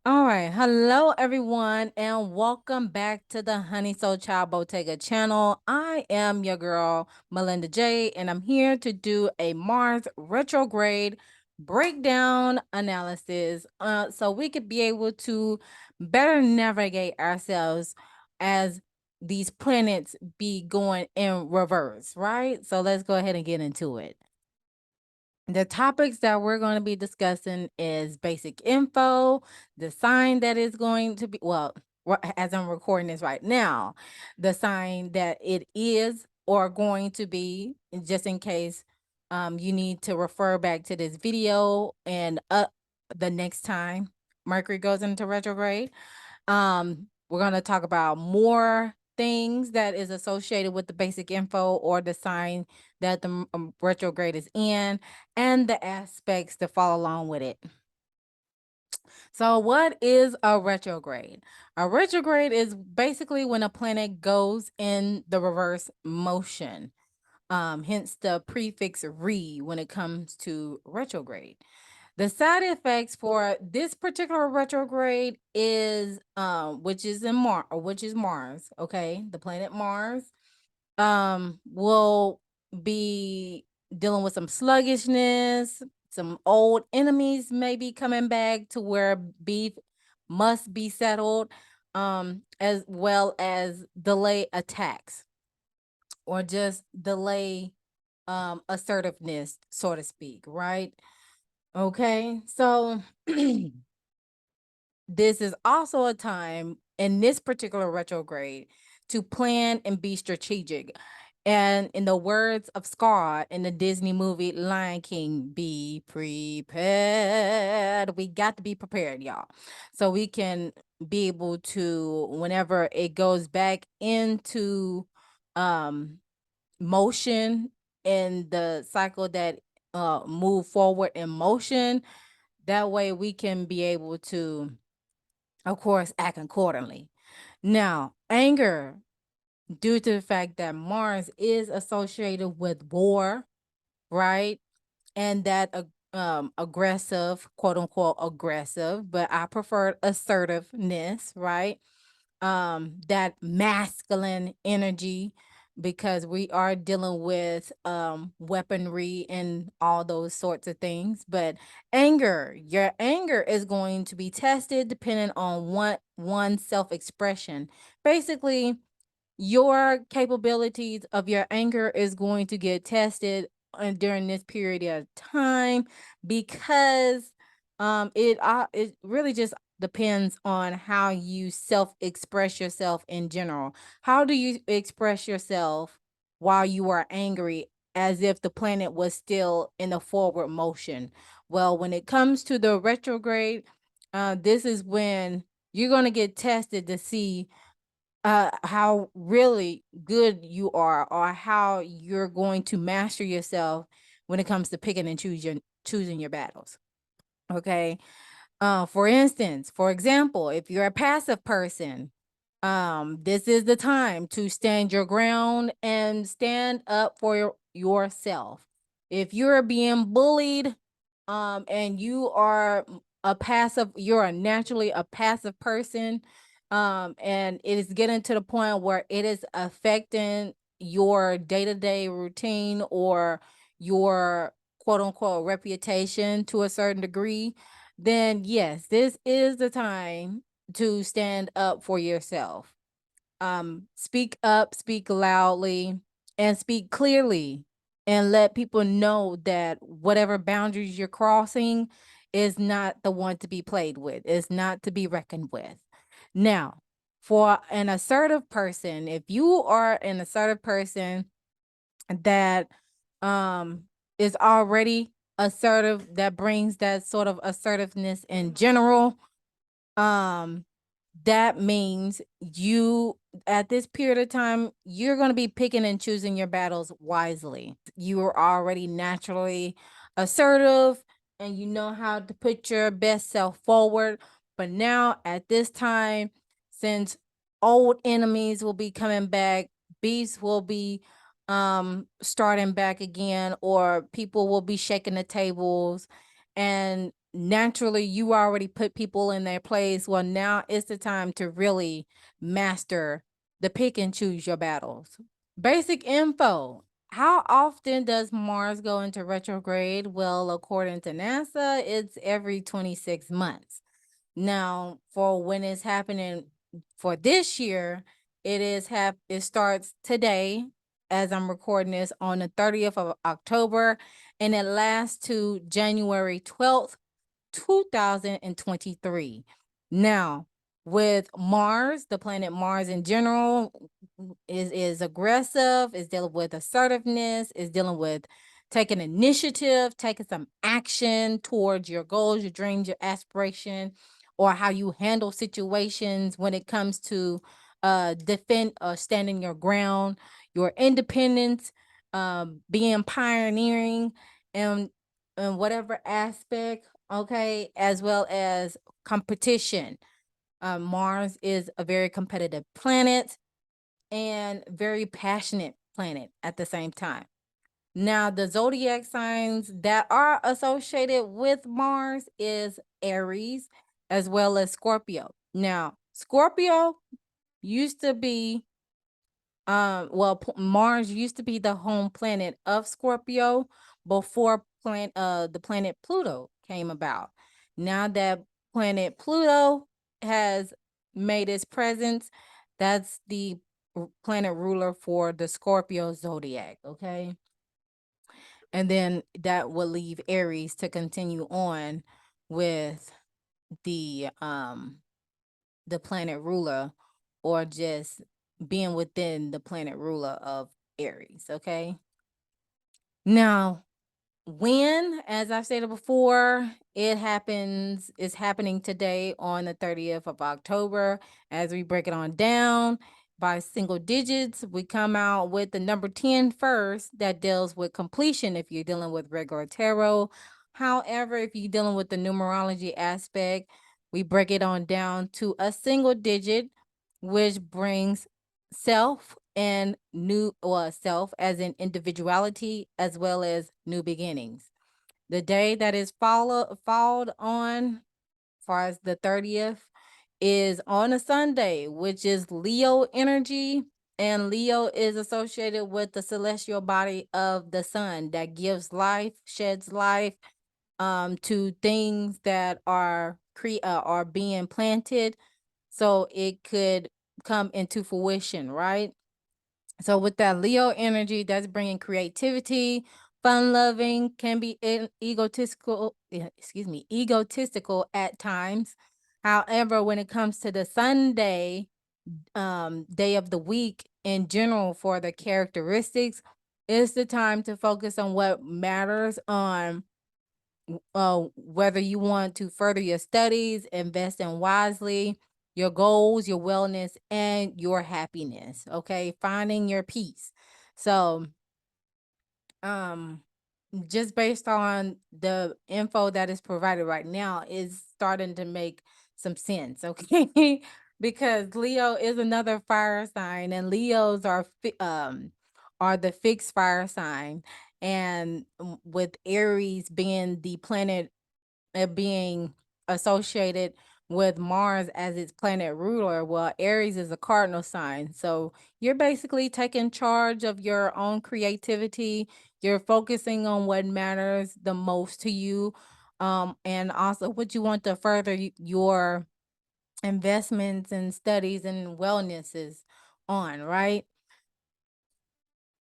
All right. Hello, everyone, and welcome back to the Honeysolchile Bottega channel. I am your girl, Melinda J, and I'm here to do a Mars retrograde breakdown analysis so we could be able to better navigate ourselves as these planets be going in reverse, right? So let's go ahead and get into it. The topics that we're going to be discussing is basic info, the sign that is going to be, well, as I'm recording this right now, the sign that it is or going to be, just in case you need to refer back to this video and the next time Mercury goes into retrograde. We're going to talk about more things that is associated with the basic info or the sign that the retrograde is in and the aspects that follow along with it. So what is a retrograde? A retrograde is basically when a planet goes in the reverse motion. Hence the prefix re when it comes to retrograde. The side effects for this particular retrograde is which is Mars, okay? The planet Mars will be dealing with some sluggishness, some old enemies may be coming back to where beef must be settled, as well as delay attacks or just delay assertiveness, so to speak, right? Okay, so this is also a time in this particular retrograde to plan and be strategic. And in the words of Scar in the Disney movie Lion King, be prepared. We got to be prepared, y'all. So we can be able to, whenever it goes back into um motion in the cycle that move forward in motion, that way we can be able to, of course, act accordingly. Now, anger, due to the fact that Mars is associated with war, right? And that aggressive, quote unquote, aggressive, but I prefer assertiveness, right? That masculine energy, because we are dealing with weaponry and all those sorts of things. But your anger is going to be tested depending on what one's self-expression. Basically, your capabilities of your anger is going to get tested during this period of time, because it really just depends on how you self-express yourself in general. How do you express yourself while you are angry, as if the planet was still in a forward motion? Well, when it comes to the retrograde, this is when you're going to get tested to see how really good you are, or how you're going to master yourself when it comes to picking and choosing your battles. Okay. For example, if you're a passive person, this is the time to stand your ground and stand up for yourself. If you're being bullied, and you're naturally a passive person, and it is getting to the point where it is affecting your day-to-day routine or your quote unquote reputation to a certain degree, then yes, this is the time to stand up for yourself. Speak up, speak loudly, and speak clearly, and let people know that whatever boundaries you're crossing is not the one to be played with, is not to be reckoned with. Now, for an assertive person, if you are an assertive person that is already assertive, that brings that sort of assertiveness in general, um that means you, at this period of time, you're going to be picking and choosing your battles wisely. You are already naturally assertive and you know how to put your best self forward. But now at this time, since old enemies will be coming back, beasts will be starting back again, or people will be shaking the tables, and naturally you already put people in their place. Well, now it's the time to really master the pick and choose your battles. Basic info. How often does Mars go into retrograde? Well, according to NASA, it's every 26 months. Now, for when it's happening for this year, it starts today as I'm recording this on the 30th of October, and it lasts to January 12th, 2023. Now, with Mars, the planet Mars in general is aggressive, is dealing with assertiveness, is dealing with taking initiative, taking some action towards your goals, your dreams, your aspiration, or how you handle situations when it comes to defend or standing your ground, your independence, being pioneering, and in whatever aspect, okay, as well as competition. Mars is a very competitive planet and very passionate planet at the same time. Now, the zodiac signs that are associated with Mars is Aries as well as Scorpio. Now, Scorpio used to be Mars used to be the home planet of Scorpio before the planet Pluto came about. Now that planet Pluto has made its presence, that's the planet ruler for the Scorpio zodiac, okay? And then that will leave Aries to continue on with the um the planet ruler, or just being within the planet ruler of Aries, okay? Now, when, as I've stated before, it's happening today on the 30th of October. As we break it on down by single digits, we come out with the number 10 first, that deals with completion if you're dealing with regular tarot. However, if you're dealing with the numerology aspect, we break it on down to a single digit, which brings self and new, or self as in individuality, as well as new beginnings. The day that is followed on, far as the 30th, is on a Sunday, which is Leo energy. And Leo is associated with the celestial body of the sun that gives life, sheds life to things that are being planted, so it could come into fruition, right? So with that Leo energy, that's bringing creativity, fun loving, can be egotistical, egotistical at times. However, when it comes to the Sunday, day of the week in general, for the characteristics, it's the time to focus on what matters, on whether you want to further your studies, invest in wisely, your goals, your wellness, and your happiness. Okay, finding your peace. So, um, just based on the info that is provided right now, is starting to make some sense. Okay, because Leo is another fire sign, and Leos are the fixed fire sign, and with Aries being the planet, being associated with Mars as its planet ruler. Well, Aries is a cardinal sign. So you're basically taking charge of your own creativity. You're focusing on what matters the most to you. And also what you want to further your investments and studies and wellnesses on, right?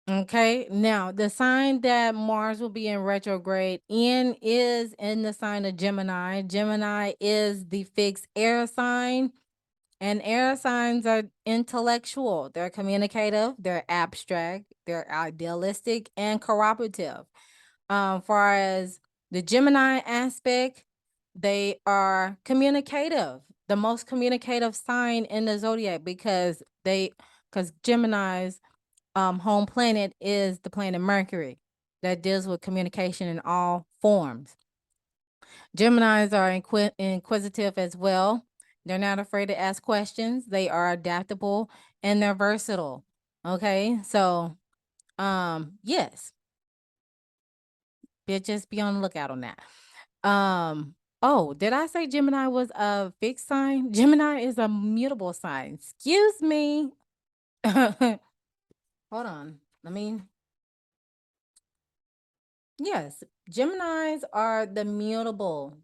Okay, now the sign that Mars will be in retrograde in is in the sign of Gemini. Gemini is the fixed air sign, and air signs are intellectual, they're communicative, they're abstract, they're idealistic, and cooperative. Far as the Gemini aspect, they are communicative, the most communicative sign in the zodiac, because Gemini's home planet is the planet Mercury, that deals with communication in all forms. Geminis are inquisitive as well. They're not afraid to ask questions. They are adaptable and they're versatile. Okay, so yes, just be on the lookout on that. Oh, did I say Gemini was a fixed sign? Gemini is a mutable sign. Excuse me. Hold on. Let me. Yes, Geminis are the mutable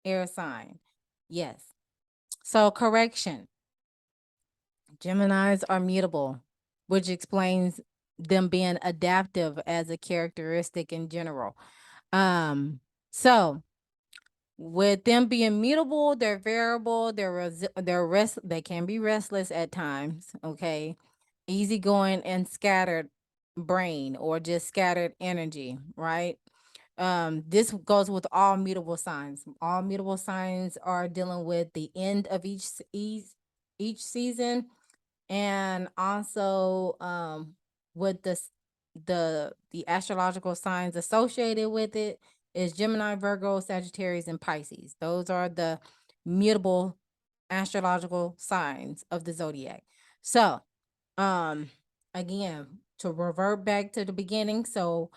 air sign. Yes. So, correction, Geminis are mutable, which explains them being adaptive as a characteristic in general. Um, so with them being mutable, they're variable, they can be restless at times, okay? Easygoing and scattered brain or just scattered energy, right? This goes with all mutable signs. All mutable signs are dealing with the end of each season, and also with the astrological signs associated with it is Gemini, Virgo, Sagittarius, and Pisces. Those are the mutable astrological signs of the zodiac. So um again, to revert back to the beginning, so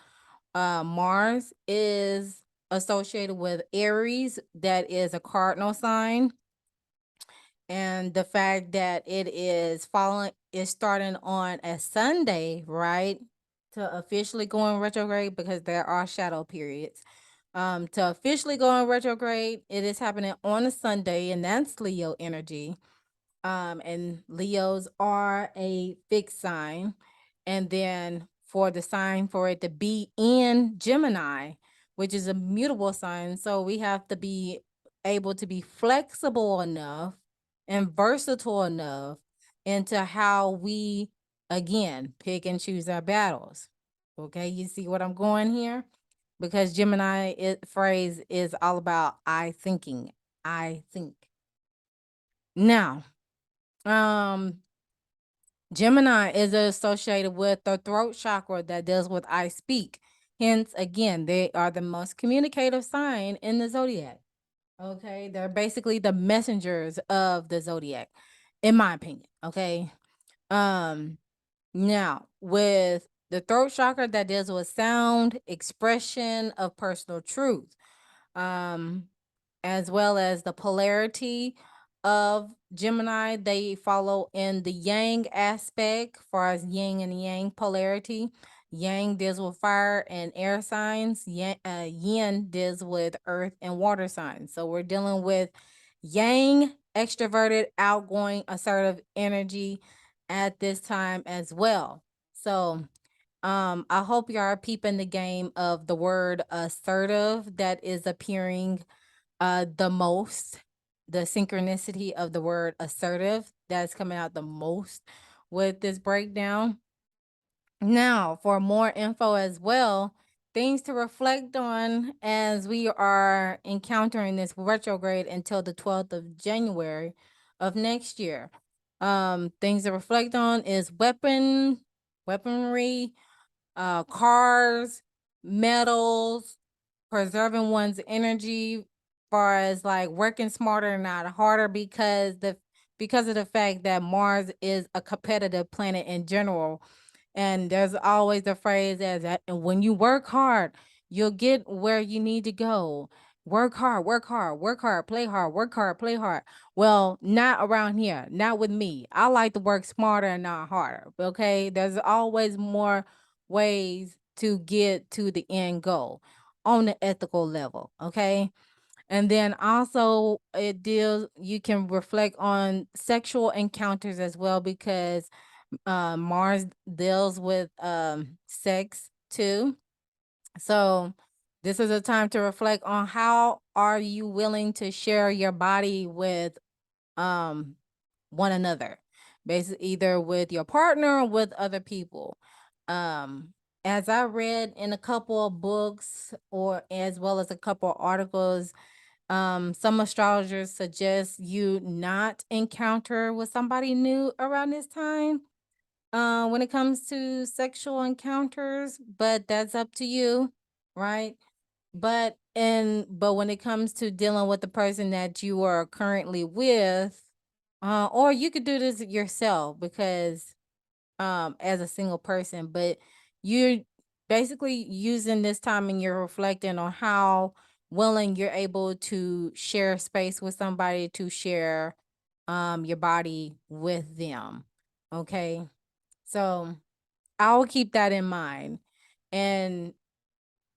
Mars is associated with Aries, that is a cardinal sign. And the fact that it is starting on a Sunday, right? To officially go in retrograde, because there are shadow periods. To officially go in retrograde, it is happening on a Sunday, and that's Leo energy. And Leos are a fixed sign. And then for the sign for it to be in Gemini, which is a mutable sign, so we have to be able to be flexible enough and versatile enough into how we, again, pick and choose our battles. Okay, you see what I'm going here? Because phrase is all about I thinking. I think. Now, um, Gemini is associated with the throat chakra that deals with I speak. Hence, again, they are the most communicative sign in the zodiac. Okay, they're basically the messengers of the zodiac, in my opinion. Okay. Um, Now with the throat chakra that deals with sound, expression of personal truth. Um, as well as the polarity of Gemini. They follow in the yang aspect, far as yin and yang polarity. Yang deals with fire and air signs. Yin deals with earth and water signs. So we're dealing with yang, extroverted, outgoing, assertive energy at this time as well. So I hope you are peeping the game of the word assertive that is appearing the most, the synchronicity of the word assertive that's coming out the most with this breakdown. Now, for more info as well, things to reflect on as we are encountering this retrograde until the 12th of January of next year. Things to reflect on is weaponry, cars, metals, preserving one's energy, far as like working smarter, not harder, because of the fact that Mars is a competitive planet in general. And there's always the phrase as that, and when you work hard, you'll get where you need to go. Work hard, work hard, work hard, play hard, work hard, play hard. Well, not around here, not with me. I like to work smarter and not harder. Okay. There's always more ways to get to the end goal on the ethical level. Okay. And then also you can reflect on sexual encounters as well, because Mars deals with sex too. So this is a time to reflect on how are you willing to share your body with um one another, basically either with your partner or with other people. um as I read in a couple of books, or as well as a couple of articles, some astrologers suggest you not encounter with somebody new around this time when it comes to sexual encounters, but that's up to you, right? But when it comes to dealing with the person that you are currently with, or you could do this yourself, because as a single person, but you're basically using this time and you're reflecting on how willing, you're able to share space with somebody, to share your body with them. Okay. So I'll keep that in mind, and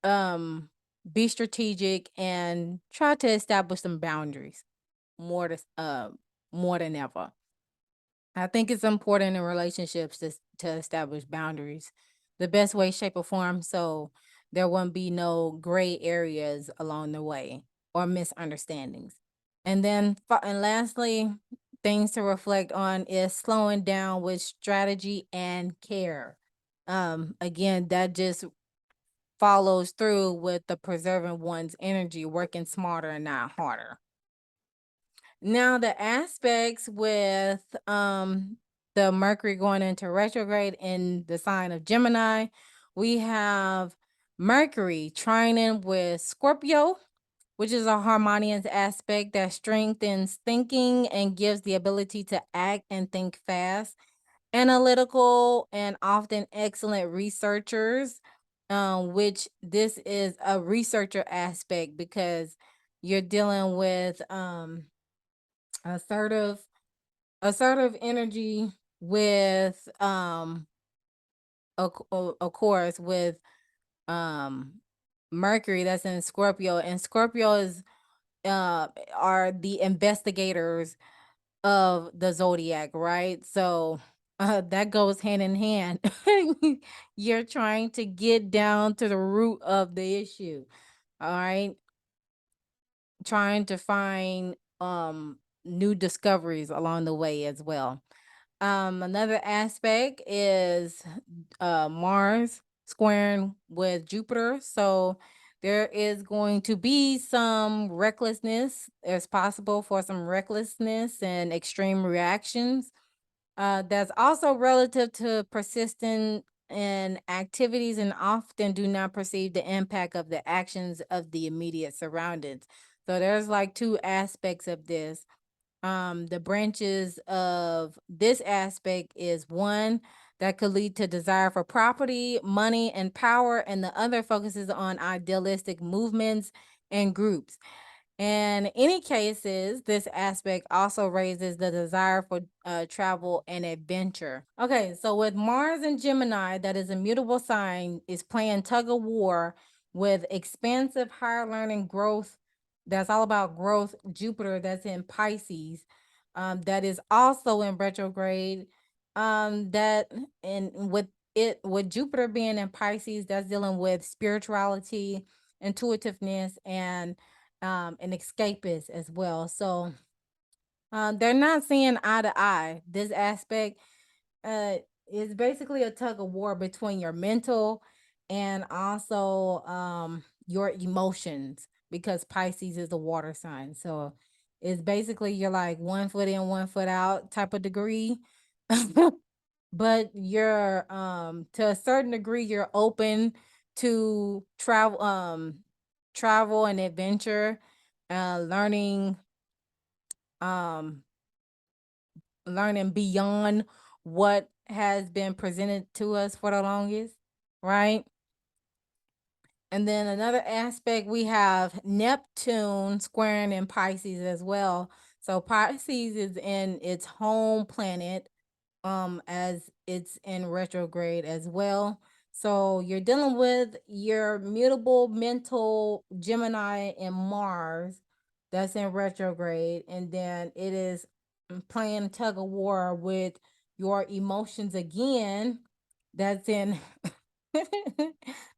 um be strategic and try to establish some boundaries more to more than ever. I think it's important in relationships to establish boundaries the best way, shape, or form, so there won't be no gray areas along the way or misunderstandings. And then, and lastly, things to reflect on is slowing down with strategy and care. Again, that just follows through with the preserving one's energy, working smarter and not harder. Now the aspects with the Mercury going into retrograde in the sign of Gemini, we have Mercury trining with Scorpio, which is a harmonious aspect that strengthens thinking and gives the ability to act and think fast. Analytical and often excellent researchers, which this is a researcher aspect because you're dealing with assertive assertive energy with of course with um Mercury that's in Scorpio, and Scorpio is are the investigators of the zodiac, right? So that goes hand in hand. You're trying to get down to the root of the issue. All right, trying to find new discoveries along the way as well. Another aspect is Mars squaring with Jupiter. So there is going to be some recklessness. It's possible for some recklessness and extreme reactions. That's also relative to persistent and activities and often do not perceive the impact of the actions of the immediate surroundings. So there's like two aspects of this. The branches of this aspect is one that could lead to desire for property, money, and power, and the other focuses on idealistic movements and groups. In any cases, this aspect also raises the desire for travel and adventure. Okay, so with Mars and Gemini, that is a mutable sign, is playing tug of war with expansive higher learning growth. That's all about growth. Jupiter, that's in Pisces, that is also in retrograde. That and with it with Jupiter being in Pisces, that's dealing with spirituality, intuitiveness, and escapist as well. So they're not seeing eye to eye. This aspect uh, is basically a tug of war between your mental and also your emotions, because Pisces is a water sign. So it's basically you're like 1 foot in, 1 foot out type of degree. But you're to a certain degree you're open to travel and adventure, learning um learning beyond what has been presented to us for the longest, right? And then another aspect, we have Neptune squaring in Pisces as well. So Pisces is in its home planet, as it's in retrograde as well. So you're dealing with your mutable mental Gemini and Mars that's in retrograde, and then it is playing tug of war with your emotions again. That's in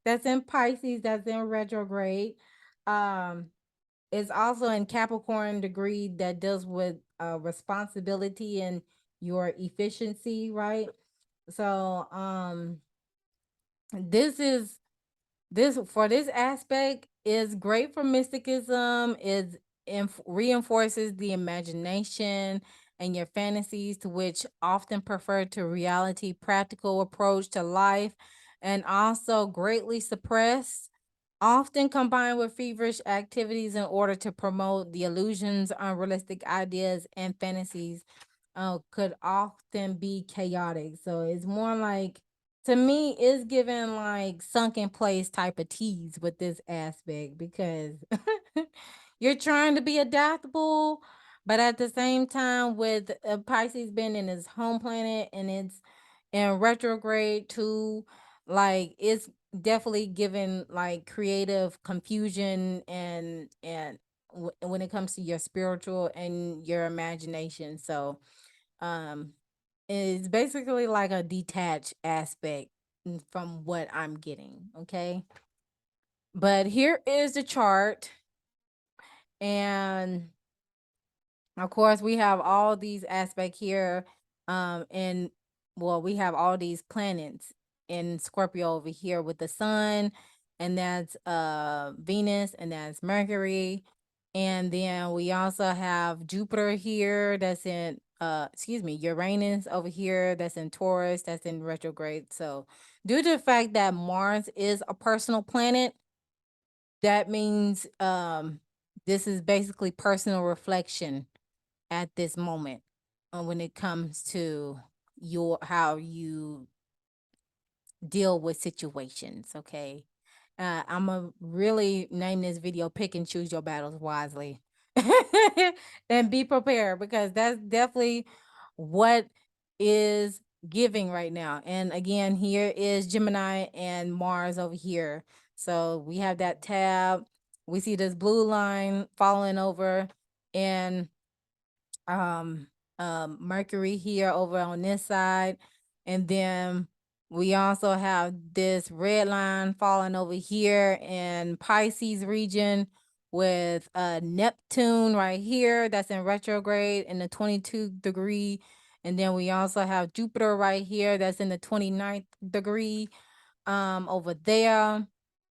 that's in Pisces, that's in retrograde. Um, it's also in Capricorn degree that deals with responsibility and your efficiency, right? So this is this for this aspect is great for mysticism. Is reinforces the imagination and your fantasies, to which often prefer to reality practical approach to life, and also greatly suppressed, often combined with feverish activities in order to promote the illusions, unrealistic ideas, and fantasies, could often be chaotic. So it's more like, to me, it's given like sunken place type of tease with this aspect, because You're trying to be adaptable, but at the same time, with Pisces being in his home planet and it's in retrograde too, like it's definitely giving like creative confusion and when it comes to your spiritual and your imagination. So, um, it's basically like a detached aspect from what I'm getting. Okay. But here is the chart. And of course, we have all these aspects here. And well, we have all these planets in Scorpio over here with the sun, and that's Venus, and that's Mercury. And then we also have Jupiter here, that's in excuse me, Uranus over here, that's in Taurus, that's in retrograde. So due to the fact that Mars is a personal planet, that means this is basically personal reflection at this moment, when it comes to your how you deal with situations. Okay. I'm gonna really name this video "Pick and Choose Your Battles Wisely." And be prepared, because that's definitely what is giving right now. And again, here is Gemini and Mars over here. So we have that tab. We see this blue line following over, and um Mercury here over on this side. And then we also have this red line falling over here in Pisces region, with Neptune right here, that's in retrograde in the 22 degree. And then we also have Jupiter right here, that's in the 29th degree over there,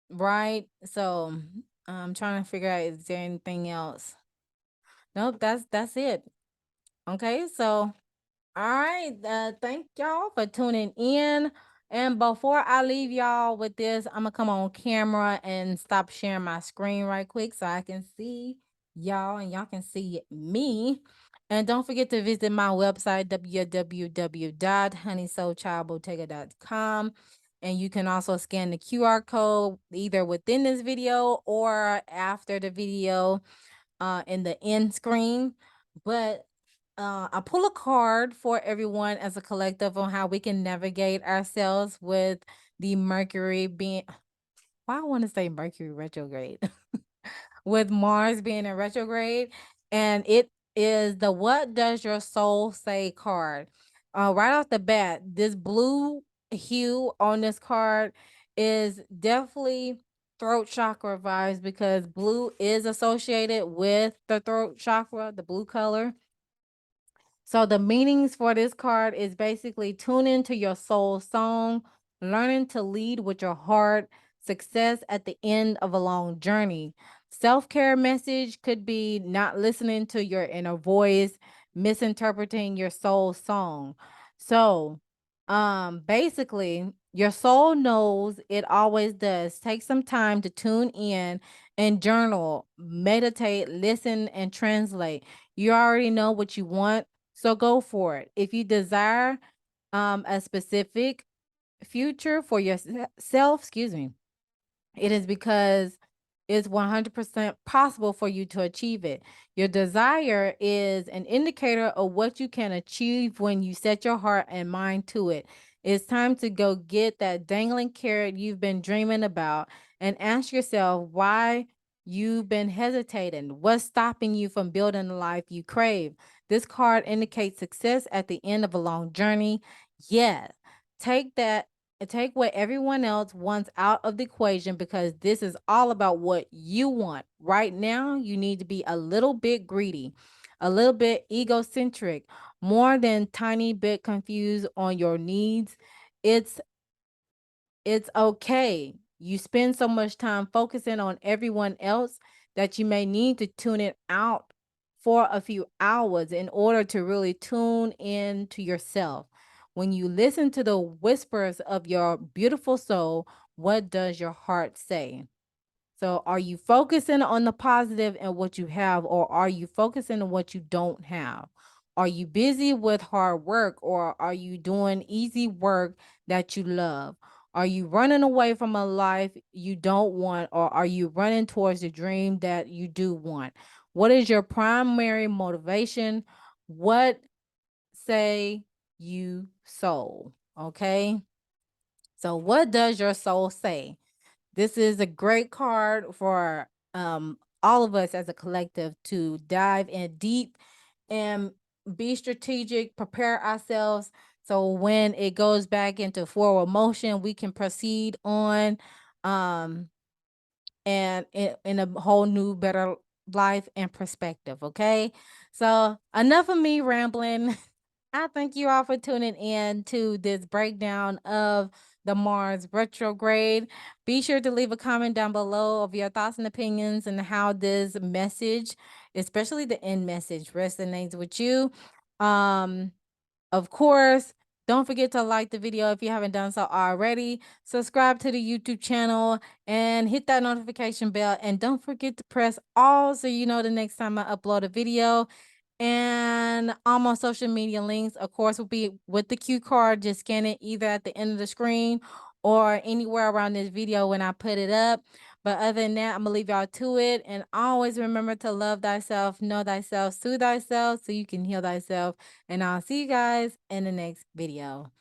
right? So I'm trying to figure out, is there anything else? Nope, that's it. Okay, so all right, thank y'all for tuning in. And before I leave y'all with this, I'm gonna come on camera and stop sharing my screen right quick so I can see y'all and y'all can see me. And don't forget to visit my website, www.honeysolchilebottega.com. And you can also scan the QR code either within this video or after the video, in the end screen. But I pull a card for everyone as a collective on how we can navigate ourselves with the Mercury being, why I want to say Mercury retrograde, with Mars being in retrograde. And it is the "What Does Your Soul Say" card. Right off the bat, this blue hue on this card is definitely throat chakra vibes, because blue is associated with the throat chakra, the blue color. So the meanings for this card is basically tune into your soul song, learning to lead with your heart, success at the end of a long journey. Self-care message could be not listening to your inner voice, misinterpreting your soul song. So, basically, your soul knows, it always does. Take some time to tune in and journal, meditate, listen, and translate. You already know what you want, so go for it. If you desire a specific future for yourself, excuse me, it is because it's 100% possible for you to achieve it. Your desire is an indicator of what you can achieve when you set your heart and mind to it. It's time to go get that dangling carrot you've been dreaming about, and ask yourself why you've been hesitating. What's stopping you from building the life you crave? This card indicates success at the end of a long journey. Yeah, take that and take what everyone else wants out of the equation, because this is all about what you want. Right now, you need to be a little bit greedy, a little bit egocentric, more than tiny bit confused on your needs. It's it's okay. You spend so much time focusing on everyone else that you may need to tune it out for a few hours in order to really tune in to yourself. When you listen to the whispers of your beautiful soul, what does your heart say? So, are you focusing on the positive and what you have, or are you focusing on what you don't have? Are you busy with hard work, or are you doing easy work that you love? Are you running away from a life you don't want, or are you running towards the dream that you do want? What is your primary motivation? What say you soul? Okay. So what does your soul say? This is a great card for all of us as a collective to dive in deep and be strategic, prepare ourselves so when it goes back into forward motion, we can proceed on um and in a whole new better life and perspective. Okay. So enough of me rambling. I thank you all for tuning in to this breakdown of the Mars retrograde. Be sure to leave a comment down below of your thoughts and opinions and how this message, especially the end message, resonates with you. Um, of course, don't forget to like the video if you haven't done so already. Subscribe to the YouTube channel and hit that notification bell. And don't forget to press all so you know the next time I upload a video. And all my social media links, of course, will be with the cue card. Just scan it either at the end of the screen or anywhere around this video when I put it up. But other than that, I'm going to leave y'all to it. And always remember to love thyself, know thyself, soothe thyself so you can heal thyself. And I'll see you guys in the next video.